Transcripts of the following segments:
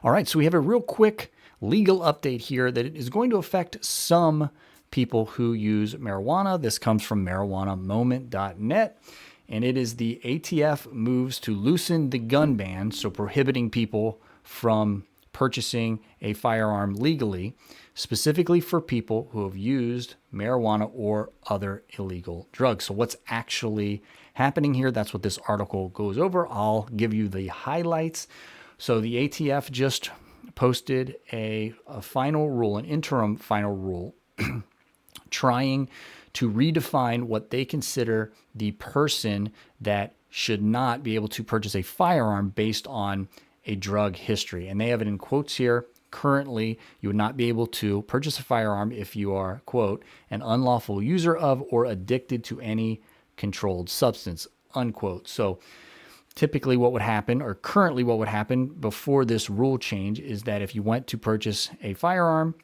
All right, so we have a real quick legal update here that is going to affect some people who use marijuana. This comes from marijuanamoment.net, and it is the ATF moves to loosen the gun ban, so prohibiting people from purchasing a firearm legally, specifically for people who have used marijuana or other illegal drugs. So what's actually happening here? That's what this article goes over. I'll give you the highlights. So the ATF just posted a final rule, an interim final rule, trying to redefine what they consider the person that should not be able to purchase a firearm based on a drug history. And they have it in quotes here. Currently, you would not be able to purchase a firearm if you are, quote, an unlawful user of or addicted to any controlled substance, unquote. So typically what would happen, or currently what would happen before this rule change, is that if you went to purchase a firearm,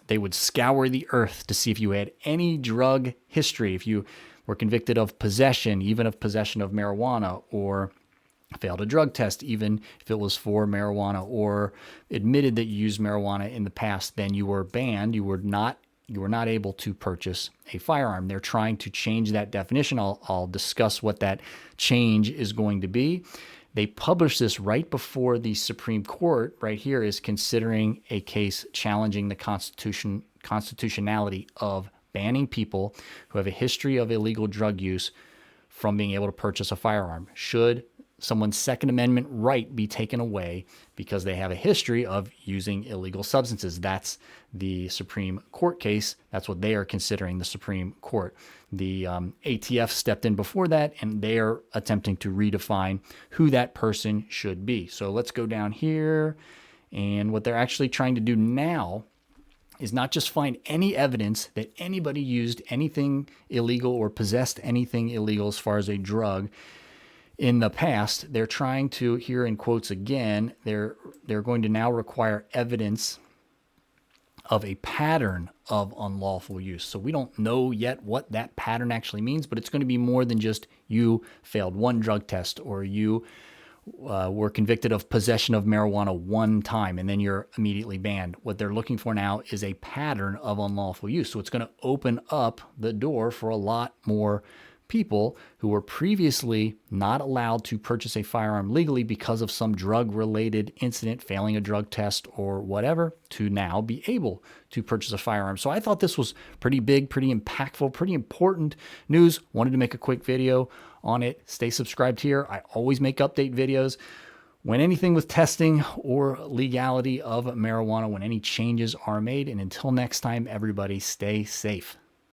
they would scour the earth to see if you had any drug history, if you were convicted of possession, even of possession of marijuana, or failed a drug test, even if it was for marijuana, or admitted that you used marijuana in the past, then you were banned. You were not able to purchase a firearm. They're trying to change that definition. I'll discuss what that change is going to be. They published this right before the Supreme Court, right here, is considering a case challenging the constitutionality of banning people who have a history of illegal drug use from being able to purchase a firearm. Should someone's Second Amendment right be taken away because they have a history of using illegal substances? That's the Supreme Court case. That's what they are considering, the Supreme Court. The ATF stepped in before that, and they are attempting to redefine who that person should be. So let's go down here, and what they're actually trying to do now is not just find any evidence that anybody used anything illegal or possessed anything illegal as far as a drug in the past. They're trying to, here in quotes again, they're going to now require evidence of a pattern of unlawful use. So we don't know yet what that pattern actually means, but it's going to be more than just you failed one drug test, or you were convicted of possession of marijuana one time and then you're immediately banned. What they're looking for now is a pattern of unlawful use. So it's going to open up the door for a lot more people who were previously not allowed to purchase a firearm legally because of some drug-related incident, failing a drug test or whatever, to now be able to purchase a firearm. So I thought this was pretty big, pretty impactful, pretty important news. Wanted to make a quick video on it. Stay subscribed here. I always make update videos when anything with testing or legality of marijuana, when any changes are made. And until next time, everybody stay safe.